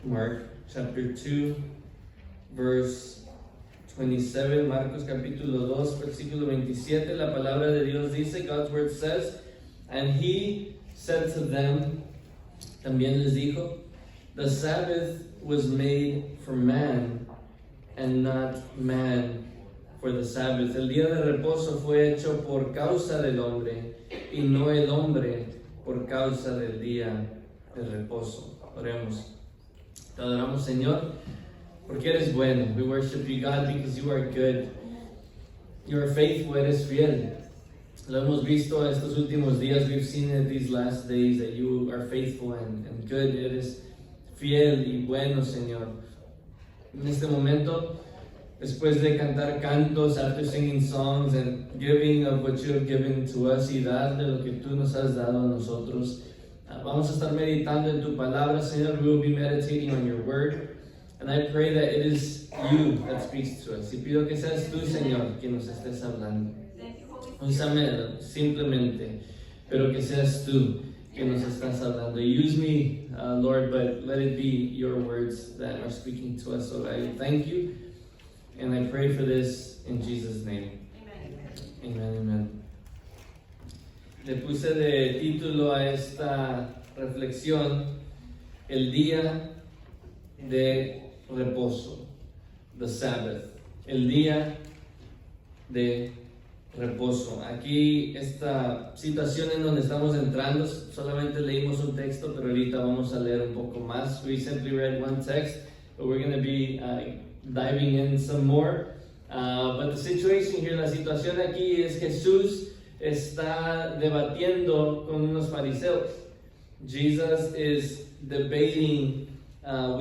Mark chapter 2, verse 27, Marcos capítulo 2, versículo 27, la palabra de Dios dice, God's word says, and he said to them, también les dijo, the Sabbath was made for man, and not man for the Sabbath. El día de reposo fue hecho por causa del hombre, y no el hombre por causa del día de reposo. Oremos. Te adoramos, Señor, porque eres bueno. We worship you, God, because you are good. You are faithful, eres fiel. Lo hemos visto estos últimos días. We've seen it these last days that you are faithful and good. Eres fiel y bueno, Señor. En este momento, después de cantar cantos, after singing songs and giving of what you have given to us y dar de lo que tú nos has dado a nosotros, vamos a estar meditando en tu palabra, Señor. We will be meditating on your word. And I pray that it is you that speaks to us. Y pido que seas tú, Señor, quien nos estés hablando. Úsame simplemente, pero que seas tú que nos estás hablando. Use me, Lord, but let it be your words that are speaking to us. So I thank you, and I pray for this in Jesus' name. Amen, amen. Le puse de título a esta reflexión, el día de reposo, the Sabbath, el día de reposo. Aquí esta situación en donde estamos entrando, solamente leímos un texto, pero ahorita vamos a leer un poco más. We simply read one text, but we're going to be diving in some more. But the situation here, la situación aquí es Jesús está debatiendo con unos fariseos. Jesus is debating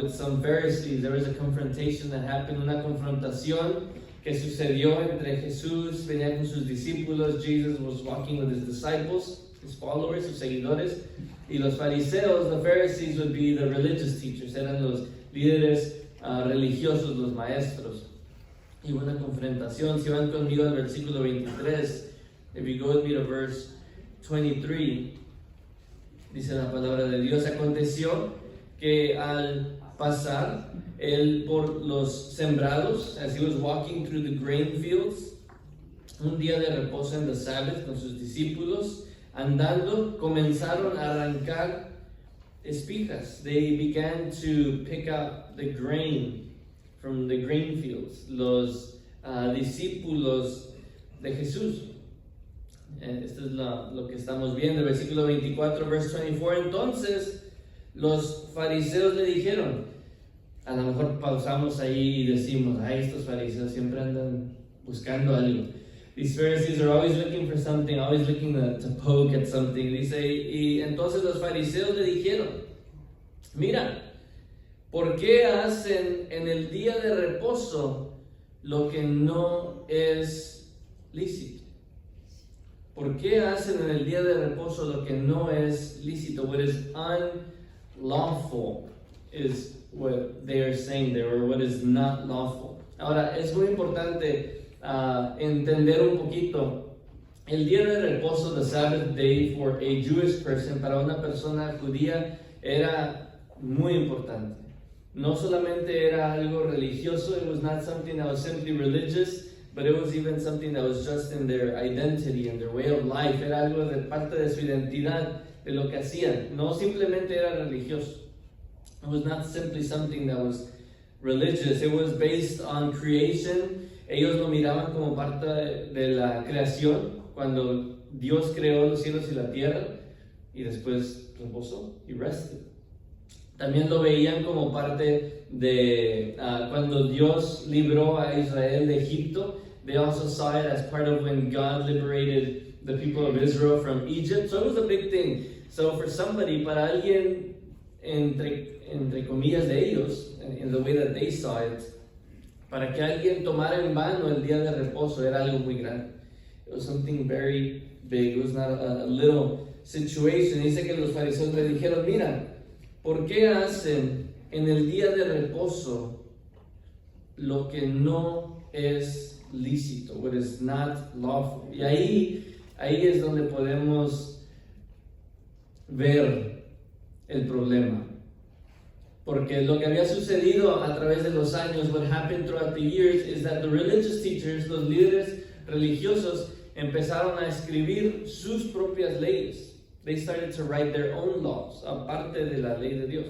with some Pharisees. There was a confrontation that happened, una confrontación que sucedió entre Jesús, venía con sus discípulos. Jesus was walking with his disciples, his followers, sus seguidores. Y los fariseos, the Pharisees, would be the religious teachers, eran los líderes religiosos, los maestros. Y hubo una confrontación. Si van conmigo al versículo 23, if you go with me to verse 23, dice la palabra de Dios, aconteció que al pasar él por los sembrados, as he was walking through the grain fields, un día de reposo en the Sabbath con sus discípulos, andando, comenzaron a arrancar espigas. They began to pick up the grain from the grain fields. Los discípulos de Jesús. Esto es lo que estamos viendo, versículo 24, verse 24. Entonces los fariseos le dijeron, a lo mejor pausamos ahí y decimos, estos fariseos siempre andan buscando algo. These Pharisees are always looking for something, always looking to poke at something. Dice, y entonces los fariseos le dijeron, mira, ¿por qué hacen en el día de reposo lo que no es lícito? ¿Por qué hacen en el día de reposo lo que no es lícito? What is unlawful is what they are saying there, or what is not lawful. Ahora, es muy importante entender un poquito el día de reposo, the Sabbath day for a Jewish person, para una persona judía era muy importante. No solamente era algo religioso, it was not something that was simply religious, but it was even something that was just in their identity and their way of life. Era algo de parte de su identidad, de lo que hacían. No simplemente era religioso. It was not simply something that was religious. It was based on creation. Ellos lo miraban como parte de la creación, cuando Dios creó los cielos y la tierra, y después reposó y rested. También lo veían como parte de cuando Dios libró a Israel de Egipto. They also saw it as part of when God liberated the people of Israel from Egypt. So it was a big thing. So for somebody, para alguien, entre comillas de ellos, in the way that they saw it, para que alguien tomara en vano el día de reposo era algo muy grande. It was something very big. It was not a little situation. Dice que los fariseos le dijeron, mira, ¿por qué hacen en el día de reposo lo que no es lícito, what is not lawful? Y ahí es donde podemos ver el problema. Porque lo que había sucedido a través de los años, what happened throughout the years, is that the religious teachers, los líderes religiosos, empezaron a escribir sus propias leyes. They started to write their own laws, aparte de la ley de Dios.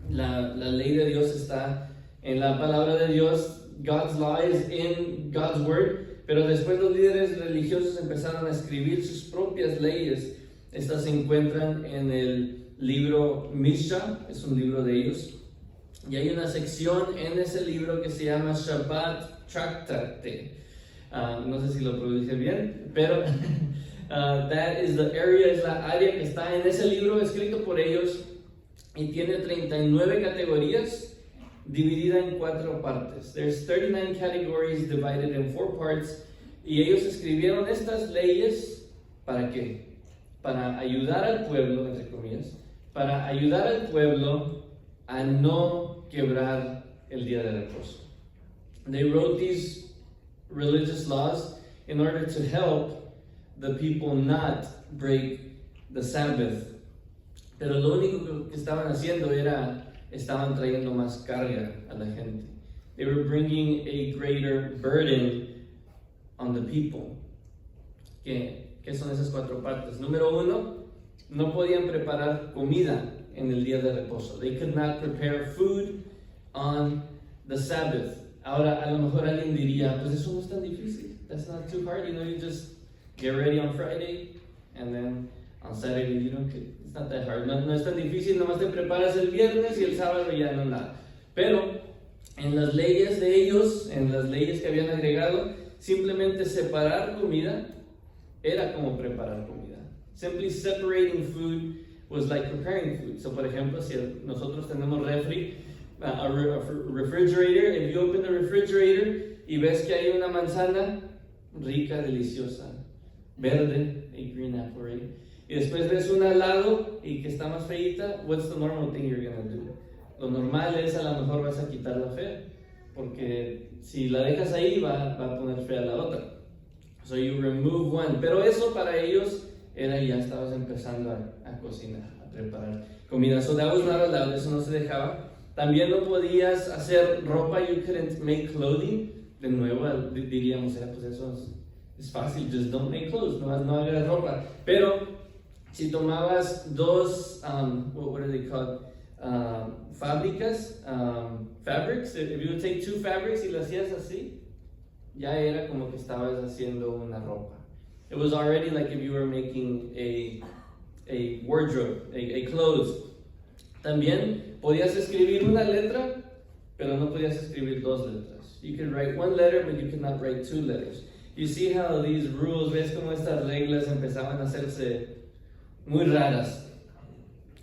La ley de Dios está en la palabra de Dios. God's law is in God's word. Pero después los líderes religiosos empezaron a escribir sus propias leyes. Estas se encuentran en el libro Misha, es un libro de ellos. Y hay una sección en ese libro que se llama Shabbat Tractate. No sé si lo pronuncie bien, pero that is the area, es la área que está en ese libro escrito por ellos y tiene 39 categorías dividida en 4 partes. There's 39 categories divided in 4 parts y ellos escribieron estas leyes ¿para qué? Para ayudar al pueblo, entre comillas, para ayudar al pueblo a no quebrar el día de reposo. They wrote these religious laws in order to help the people not break the Sabbath. Pero lo único que estaban haciendo era, estaban trayendo más carga a la gente. They were bringing a greater burden on the people. ¿Qué son esas 4 partes? Número 1, no podían preparar comida en el día de reposo. They could not prepare food on the Sabbath. Ahora, a lo mejor alguien diría, pues eso no es tan difícil. That's not too hard. You just get ready on Friday and then on Saturday, it's not that hard. No es tan difícil, nomás te preparas el viernes y el sábado ya no nada. Pero en las leyes de ellos, en las leyes que habían agregado, simplemente separar comida era como preparar comida. Simply separating food was like preparing food. So, por ejemplo, si nosotros tenemos a refrigerator, if you open the refrigerator y ves que hay una manzana rica, deliciosa, verde, a green apple, right? Y después ves un helado y que está más feita, what's the normal thing you're gonna do? Lo normal es a lo mejor vas a quitar la fea, porque si la dejas ahí va a poner fea la otra. So you remove one. Pero eso para ellos era ya estabas empezando a cocinar, a preparar comida. So that was not allowed, eso no se dejaba. También no podías hacer ropa, you couldn't make clothing. De nuevo diríamos, pues eso es fácil, just don't make clothes, no hagas ropa. Pero si tomabas 2, what are they called? Fabrics, if you would take 2 fabrics y las hacías así, ya era como que estabas haciendo una ropa. It was already like if you were making a wardrobe, a clothes. También podías escribir una letra, pero no podías escribir 2 letras. You could write 1 letter, but you could not write 2 letters. You see how these rules, ves cómo estas reglas empezaban a hacerse muy raras.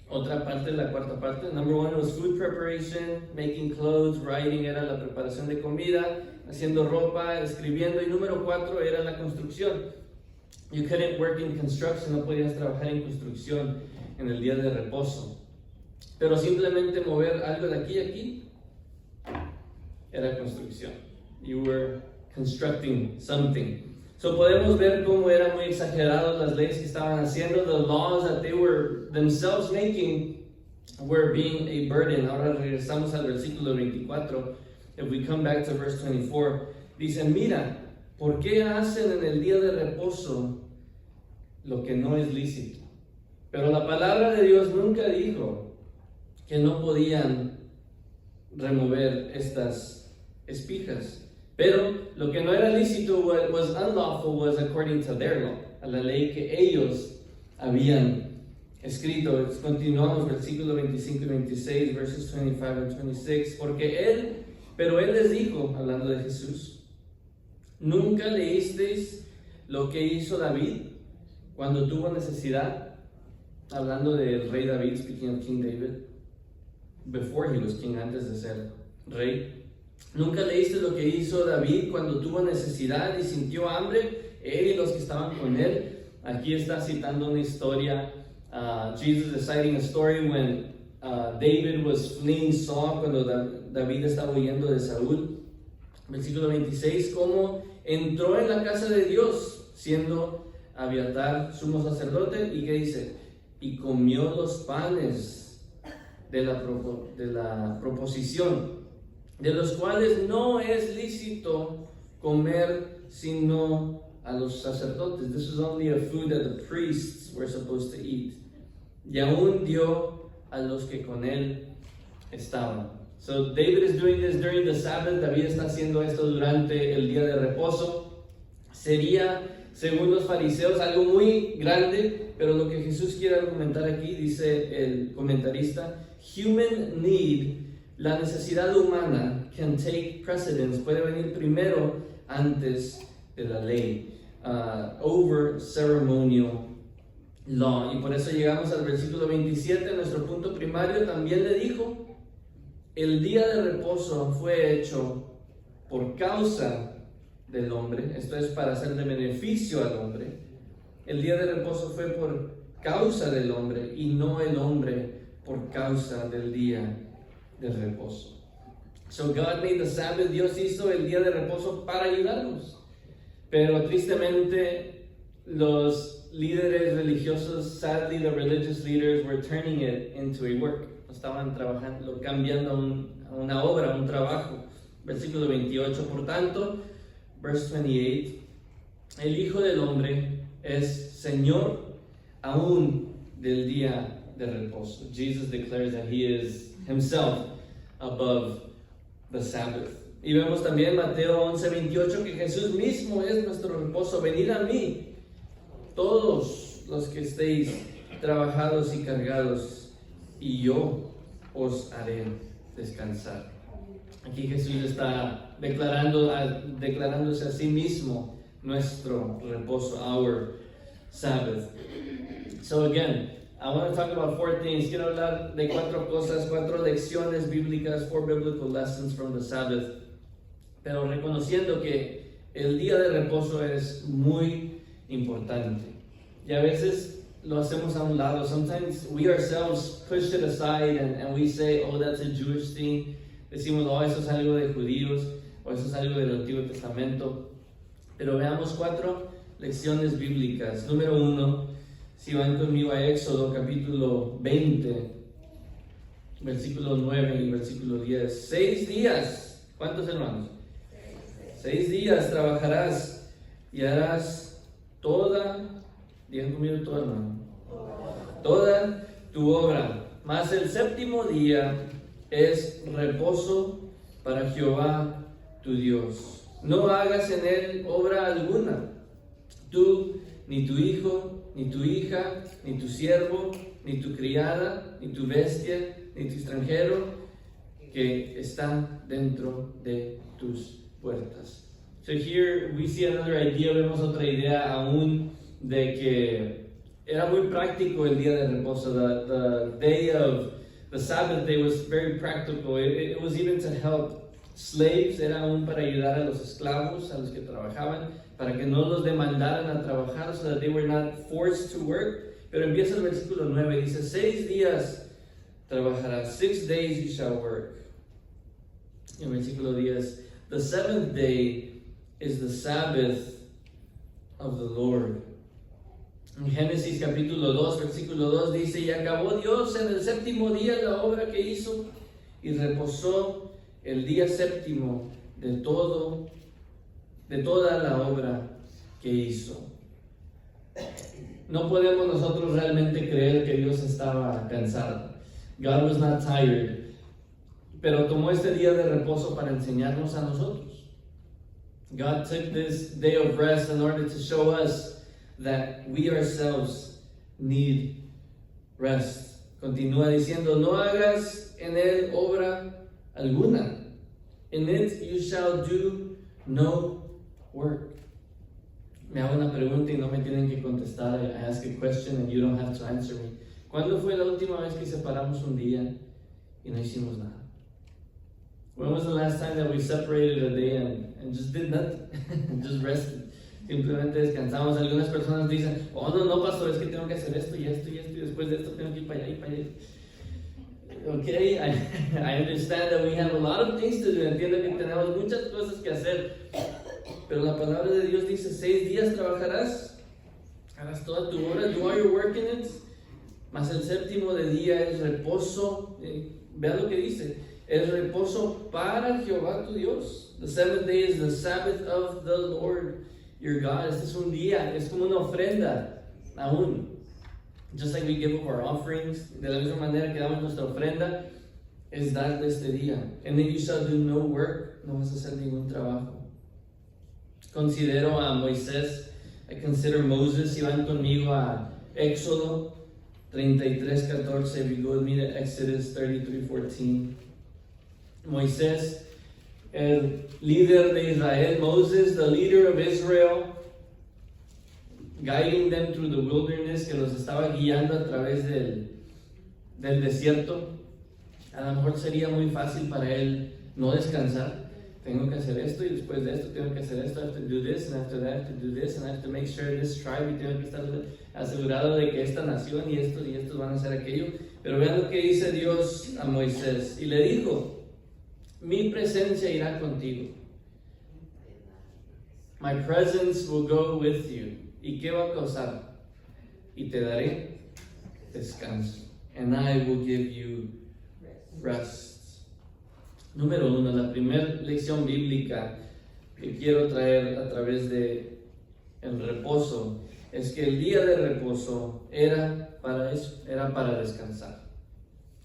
Otra parte, la 4ª parte, number 1 was food preparation, making clothes, writing era la preparación de comida, haciendo ropa, escribiendo, y número 4 era la construcción. You couldn't work in construction, no podías trabajar en construcción en el día de reposo. Pero simplemente mover algo de aquí a aquí era construcción. You were constructing something. So podemos ver cómo eran muy exageradas las leyes que estaban haciendo. The laws that they were themselves making were being a burden. Ahora regresamos al versículo 24. If we come back to verse 24, dice, mira, ¿por qué hacen en el día de reposo lo que no es lícito? Pero la palabra de Dios nunca dijo que no podían remover estas espijas. Pero lo que no era lícito was unlawful was according to their law, a la ley que ellos habían escrito. Continuamos versículo 25 y 26, verses 25 and 26, pero él les dijo, hablando de Jesús, ¿nunca leísteis lo que hizo David cuando tuvo necesidad? Hablando del rey David, speaking of King David, before he was king, antes de ser rey. ¿Nunca leíste lo que hizo David cuando tuvo necesidad y sintió hambre? Él y los que estaban con él. Aquí está citando una historia. Jesus is citing a story when David was fleeing Saul, cuando David estaba huyendo de Saúl. Versículo 26, cómo entró en la casa de Dios, siendo Abiatar sumo sacerdote, y ¿qué dice? Y comió los panes de la proposición, de los cuales no es lícito comer sino a los sacerdotes. This was only a food that the priests were supposed to eat. Y aún dio a los que con él estaban. So David is doing this during the Sabbath. David está haciendo esto durante el día de reposo. Sería, según los fariseos, algo muy grande, pero lo que Jesús quiere argumentar aquí, dice el comentarista, human need, la necesidad humana, can take precedence, puede venir primero antes de la ley, over ceremonial law. Y por eso llegamos al versículo 27, nuestro punto primario. También le dijo, el día de reposo fue hecho por causa del hombre, esto es para ser de beneficio al hombre. El día de reposo fue por causa del hombre y no el hombre por causa del día de reposo. So God made the Sabbath, Dios hizo el día de reposo para ayudarnos. Pero tristemente los líderes religiosos, sadly the religious leaders were turning it into a work. Estaban trabajando, cambiando a una obra, un trabajo. Versículo 28, por tanto, verse 28, el Hijo del Hombre es Señor aún del día de reposo. Jesus declares that he is himself above the Sabbath. Y vemos también Mateo 11:28 que Jesús mismo es nuestro reposo. Venid a mí, todos los que estéis trabajados y cargados, y yo os haré descansar. Aquí Jesús está declarándose a sí mismo nuestro reposo, our Sabbath. So again, I want to talk about 4 things. Quiero hablar de 4 cosas, 4 lecciones bíblicas, 4 biblical lessons from the Sabbath. Pero reconociendo que el día de reposo es muy importante. Y a veces lo hacemos a un lado. Sometimes we ourselves push it aside and we say, oh, that's a Jewish thing. Decimos, oh, eso es algo de judíos, o eso es algo del Antiguo Testamento. Pero veamos 4 lecciones bíblicas. Número 1, si van conmigo a Éxodo capítulo 20, versículo 9 y versículo 10. 6 días, ¿cuántos hermanos? 6 días trabajarás y harás digan conmigo toda, hermano, toda tu obra, mas el 7º día es reposo para Jehová tu Dios. No hagas en él obra alguna, tú, ni tu hijo, ni tu hija, ni tu siervo, ni tu criada, ni tu bestia, ni tu extranjero que está dentro de tus puertas. So here we see another idea, vemos otra idea aún de que era muy práctico el día de reposo. The Sabbath day was very practical. It was even to help slaves, era aún para ayudar a los esclavos, a los que trabajaban, para que no los demandaran a trabajar, so that they were not forced to work. Pero empieza el versículo 9, dice, 6 días trabajarás, 6 days you shall work. Y el versículo 10, the 7th day is the Sabbath of the Lord. En Génesis capítulo 2, versículo 2 dice, y acabó Dios en el 7º día la obra que hizo, y reposó el día 7º de toda la obra que hizo. No podemos nosotros realmente creer que Dios estaba cansado. God was not tired. Pero tomó este día de reposo para enseñarnos a nosotros. God took this day of rest in order to show us that we ourselves need rest. Continúa diciendo, no hagas en él obra alguna. In it you shall do no work. Me hago una pregunta y no me tienen que contestar. I ask a question and you don't have to answer me. ¿Cuándo fue la última vez que separamos un día y no hicimos nada? When was the last time that we separated a day and just did nothing? Just rested. Simplemente descansamos. Algunas personas dicen, oh no, pastor, es que tengo que hacer esto y esto y esto, y después de esto tengo que ir para allá y para allá. Okay, I understand that we have a lot of things to do. Entiendo que tenemos muchas cosas que hacer. Pero la palabra de Dios dice, 6 días trabajarás, harás toda tu obra, do all your work in it. Mas el 7º día es reposo, Vea lo que dice, es reposo para Jehová tu Dios. The seventh day is the Sabbath of the Lord your God. Este es un día, es como una ofrenda aún. Just like we give up our offerings, de la misma manera que damos nuestra ofrenda, es darle este día. And then you shall do no work, no vas a hacer ningún trabajo. Considero a Moisés, I consider Moses. Si van conmigo a Éxodo 33:14, if you go with me to Exodus 33:14. Moisés, el líder de Israel, Moses, the leader of Israel, guiding them through the wilderness, que los estaba guiando a través del desierto. A lo mejor sería muy fácil para él no descansar. Tengo que hacer esto y después de esto tengo que hacer esto. I have to do this and after that I have to do this and I have to make sure this tribe, y tengo que estar asegurado de que esta nación y estos van a hacer aquello. Pero vean lo que dice Dios a Moisés. Y le dijo, mi presencia irá contigo. My presence will go with you. ¿Y qué va a causar? Y te daré descanso. And I will give you rest. Número 1, la primera lección bíblica que quiero traer a través de el reposo es que el día de reposo era para eso, era para descansar.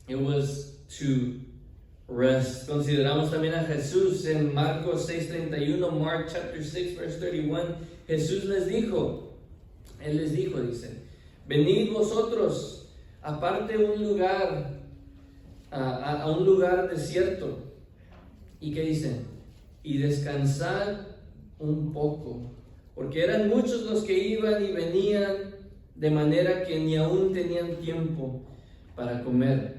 It was to rest. Consideramos también a Jesús en Marcos 6:31, Mark chapter 6 verse 31. Jesús les dijo, Él les dijo, dice, venid vosotros, aparte un lugar, a un lugar desierto. ¿Y qué dice? Y descansad un poco, porque eran muchos los que iban y venían, de manera que ni aún tenían tiempo para comer.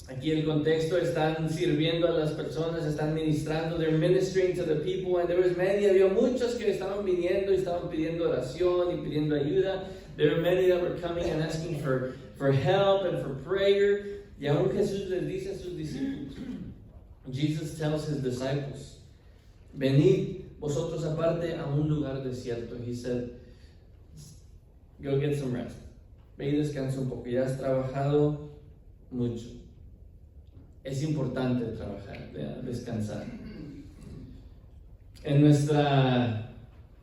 Aquí el contexto, están sirviendo a las personas, están ministrando, they're ministering to the people, and there was many, había muchos que estaban viniendo y estaban pidiendo oración y pidiendo ayuda. There were many that were coming and asking for help and for prayer. Y aún Jesús les dice a sus discípulos, Jesus tells his disciples, venid vosotros aparte a un lugar desierto. He said, go get some rest. Ve y descansa un poco, ya has trabajado mucho. Es importante trabajar, descansar. En nuestra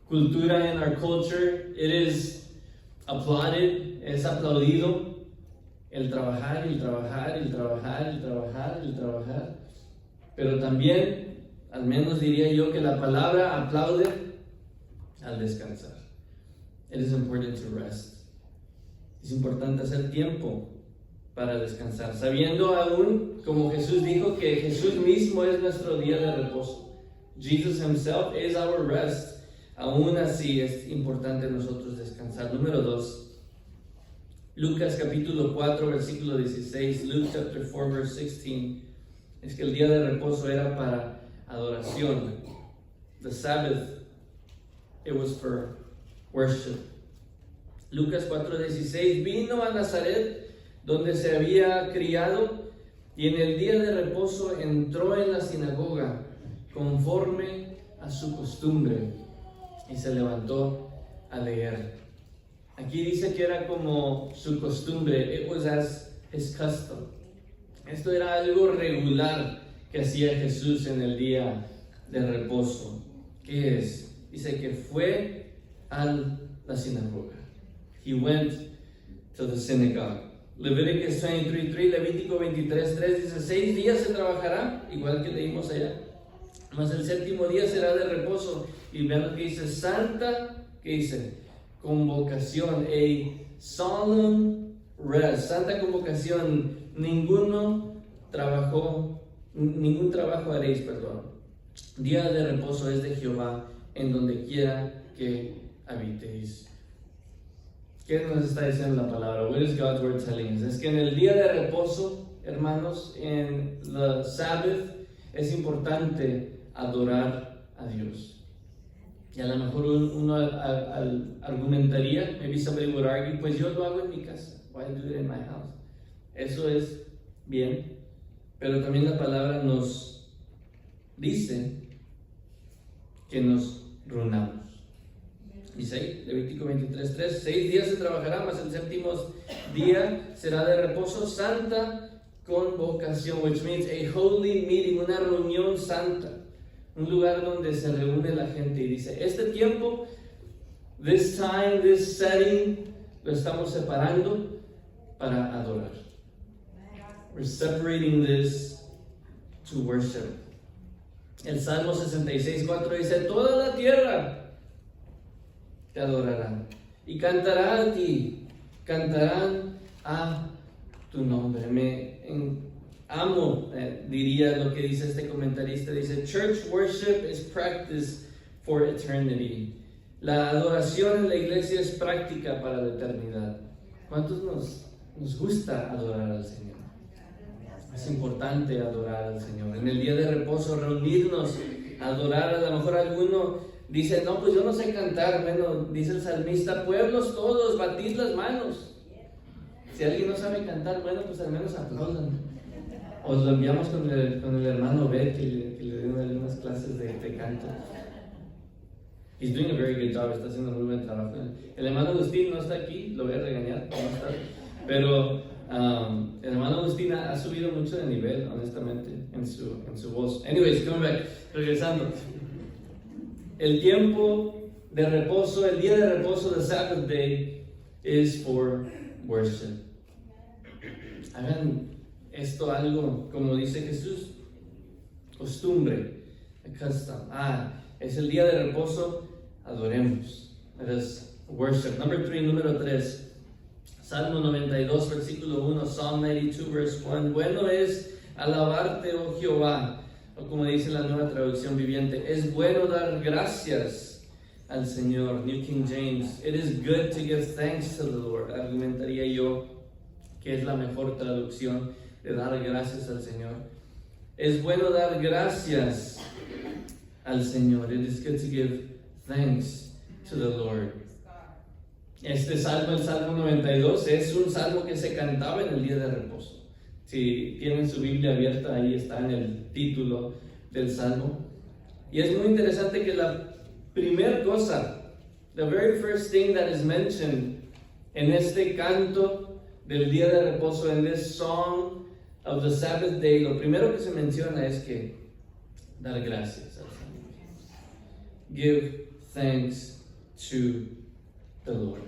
cultura, in our culture, it is applauded, es aplaudido el trabajar, el trabajar, el trabajar, el trabajar, el trabajar. Pero también, al menos diría yo, que la palabra aplaude al descansar. It is important to rest. Es importante hacer tiempo para descansar, sabiendo aún, como Jesús dijo, que Jesús mismo es nuestro día de reposo. Jesus himself is our rest. Aún así es importante nosotros descansar. Número 2, Lucas capítulo 4 versículo 16, Luke chapter 4 verse 16, es que el día de reposo era para adoración. The Sabbath, it was for worship. Lucas 4:16, vino a Nazaret, donde se había criado, y en el día de reposo entró en la sinagoga, conforme a su costumbre, y se levantó a leer. Aquí dice que era como su costumbre, it was as his custom. Esto era algo regular que hacía Jesús en el día de reposo. ¿Qué es? Dice que fue a la sinagoga. He went to the synagogue. Leviticus 23:3, Levítico 23:3 dice, 6 días se trabajará, igual que leímos allá, mas el séptimo día será de reposo. Y vean lo que dice, santa, ¿qué dice? Convocación, a solemn rest, santa convocación, ningún trabajo haréis, Día de reposo es de Jehová, en donde quiera que habitéis. ¿Qué nos está diciendo la palabra? What is God's word telling us? Es que en el día de reposo, hermanos, en la Sabbath, es importante adorar a Dios. Y a lo mejor uno argumentaría, maybe somebody would argue, pues yo lo hago en mi casa. Why do it in my house? Eso es bien, pero también la palabra nos dice que nos reunamos. Dice ahí, Levítico 23:3, 6 días se trabajará, mas el séptimo día será de reposo, santa convocación, which means a holy meeting, una reunión santa, un lugar donde se reúne la gente y dice, este tiempo, this time, this setting, lo estamos separando para adorar. We're separating this to worship. El Salmo 66:4 dice, toda la tierra te adorará y cantará a ti, cantarán a tu nombre. Amo, diría lo que dice este comentarista, dice, church worship is practice for eternity. La adoración en la iglesia es práctica para la eternidad. ¿Cuántos nos gusta adorar al Señor? Es importante adorar al Señor. En el día de reposo, reunirnos, adorar. A lo mejor alguno dice, no, pues yo no sé cantar. Bueno, dice el salmista, pueblos todos, batid las manos. Si alguien no sabe cantar, bueno, pues al menos aplaudan. Os lo enviamos con el hermano Bet, que le dio algunas clases de canto. He's doing a very good job, está haciendo muy buen trabajo. El hermano Agustín no está aquí, lo voy a regañar, no está. Pero el hermano Agustín ha subido mucho de nivel, honestamente, en su voz. Anyways, come back, regresando. El tiempo de reposo, el día de reposo, the Sabbath day, is for worship. Hagan esto algo, como dice Jesús, costumbre, a custom. Es el día de reposo, adoremos. Let us worship. Número 3. Salmo 92, versículo 1, Psalm 92, verse 1. Bueno es alabarte, oh Jehová, o como dice la Nueva Traducción Viviente, es bueno dar gracias al Señor. New King James. It is good to give thanks to the Lord. Argumentaría yo que es la mejor traducción de dar gracias al Señor. Es bueno dar gracias al Señor. It is good to give thanks to the Lord. Este salmo, el Salmo 92, es un salmo que se cantaba en el día de reposo. Si tienen su Biblia abierta, ahí está en el título del salmo. Y es muy interesante que la primera cosa, the very first thing that is mentioned en este canto del día de reposo, en this song of the Sabbath day, lo primero que se menciona es que dar gracias al Señor. Give thanks to the Lord.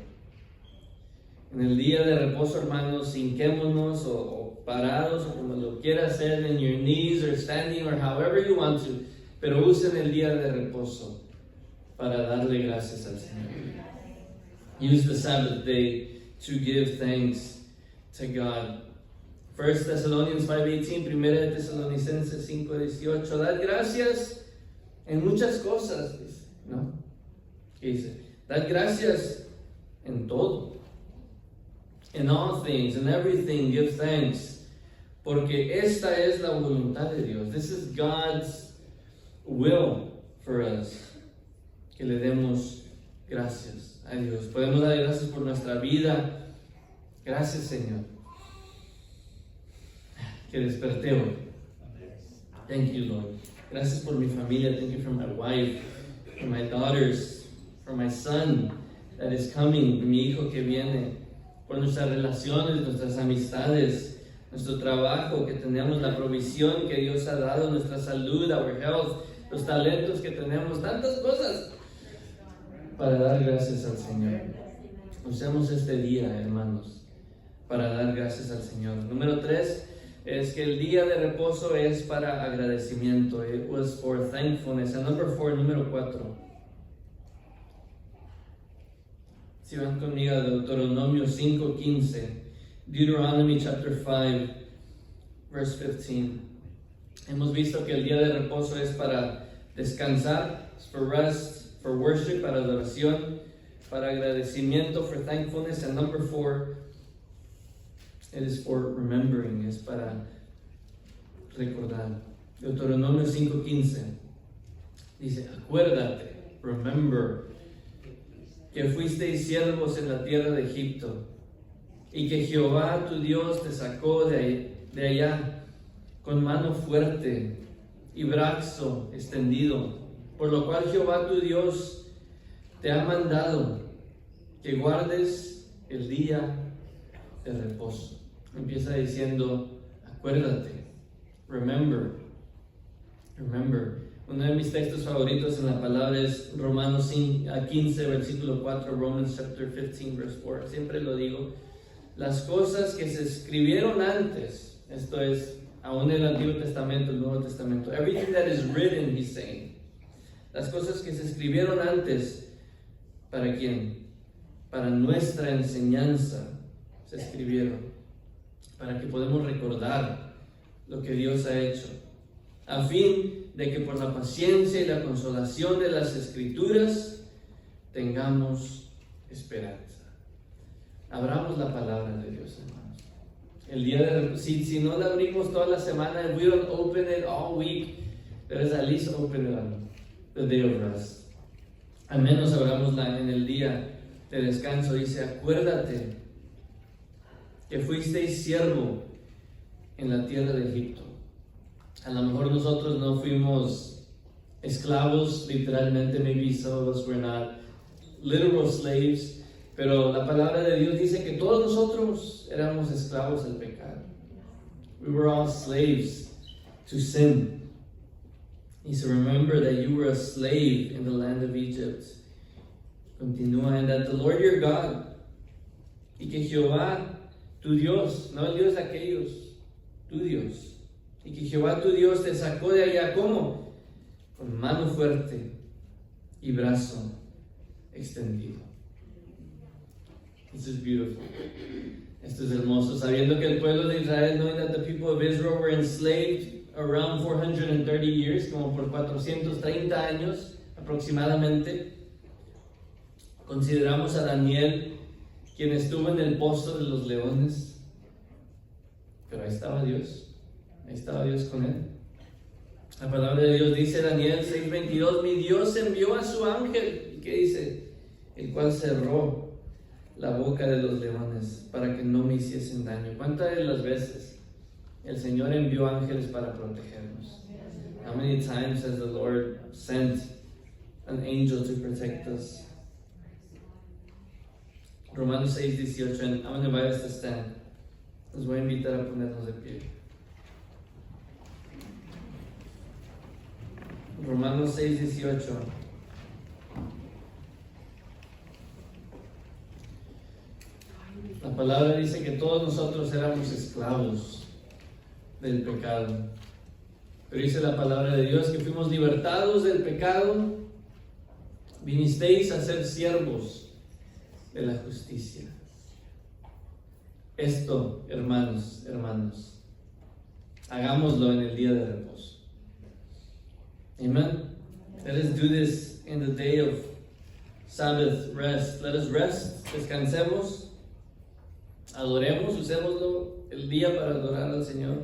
En el día de reposo, hermanos, hinquémonos o parados, o como lo quiera hacer, en your knees or standing or however you want to, pero usen el día de reposo para darle gracias al Señor. Use the Sabbath day to give thanks to God. 1 Thessalonians 5:18, 1 Tesalonicenses 5:18, dad gracias en muchas cosas, dice, ¿no? ¿Qué dice? Dad gracias en todo. In all things, in everything, give thanks. Porque esta es la voluntad de Dios. This is God's will for us. Que le demos gracias a Dios. Podemos dar gracias por nuestra vida. Gracias, Señor. Que desperté hoy. Thank you, Lord. Gracias por mi familia. Thank you for my wife, for my daughters, for my son that is coming, mi hijo que viene, por nuestras relaciones, nuestras amistades, nuestro trabajo, que tenemos la provisión que Dios ha dado, nuestra salud, our health, los talentos que tenemos, tantas cosas para dar gracias al Señor. Usemos este día, hermanos, para dar gracias al Señor. Número 3 es que el día de reposo es para agradecimiento. It was for thankfulness. And number 4, número 4. Si van conmigo a Deuteronomio 5:15, Deuteronomy chapter 5, verse 15. Hemos visto que el día de reposo es para descansar, for rest, for worship, para adoración, para agradecimiento, for thankfulness. And number 4, it is for remembering, es para recordar. Deuteronomio 5:15 dice, acuérdate, remember, que fuisteis siervos en la tierra de Egipto, y que Jehová tu Dios te sacó de allá con mano fuerte y brazo extendido, por lo cual Jehová tu Dios te ha mandado que guardes el día de reposo. Empieza diciendo, Acuérdate. Remember. Uno de mis textos favoritos en la palabra es Romanos 15, versículo 4, Romans chapter 15, verse 4. Siempre lo digo. Las cosas que se escribieron antes, esto es, aún el Antiguo Testamento, el Nuevo Testamento, everything that is written, he's saying. Las cosas que se escribieron antes, ¿para quién? Para nuestra enseñanza se escribieron, para que podamos recordar lo que Dios ha hecho, a fin de que por la paciencia y la consolación de las Escrituras tengamos esperanza. Abramos la palabra de Dios, hermanos. El día de si no la abrimos toda la semana, if we don't open it all week, let us at least open it on the day of rest. Al menos abramosla en el día de descanso. Dice, acuérdate que fuisteis siervo en la tierra de Egipto. A lo mejor nosotros no fuimos esclavos, literalmente, maybe some of us were not literal slaves, pero la palabra de Dios dice que todos nosotros éramos esclavos del pecado. We were all slaves to sin. He said, remember that you were a slave in the land of Egypt. Continúa, and that the Lord your God, y que Jehová, tu Dios, no el Dios de aquellos, tu Dios, y que Jehová tu Dios te sacó de allá, ¿cómo? Con mano fuerte y brazo extendido. This is beautiful. Esto es hermoso, sabiendo que el pueblo de Israel, knowing that the people of Israel were enslaved around 430 years, como por 430 años aproximadamente. Consideramos a Daniel, quien estuvo en el pozo de los leones, pero ahí estaba Dios con él. La palabra de Dios dice, Daniel 6:22, mi Dios envió a su ángel, ¿qué dice? El cual cerró la boca de los leones para que no me hiciesen daño. ¿Cuántas de las veces el Señor envió ángeles para protegernos? How many times has the Lord sent an angel to protect us? Romanos 6:18, and I'm going to invite us to stand. Los voy a invitar a ponernos de pie. Romanos 6:18. La palabra dice que todos nosotros éramos esclavos del pecado. Pero dice la palabra de Dios que fuimos libertados del pecado, vinisteis a ser siervos de la justicia. Esto, hermanos, hagámoslo en el día de reposo. Amen. Let us do this in the day of Sabbath rest. Let us rest, descansemos, adoremos, usémoslo el día para adorar al Señor.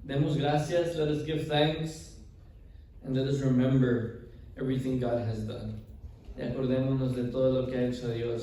Demos gracias, let us give thanks, and let us remember everything God has done. Y acordémonos de todo lo que ha hecho Dios.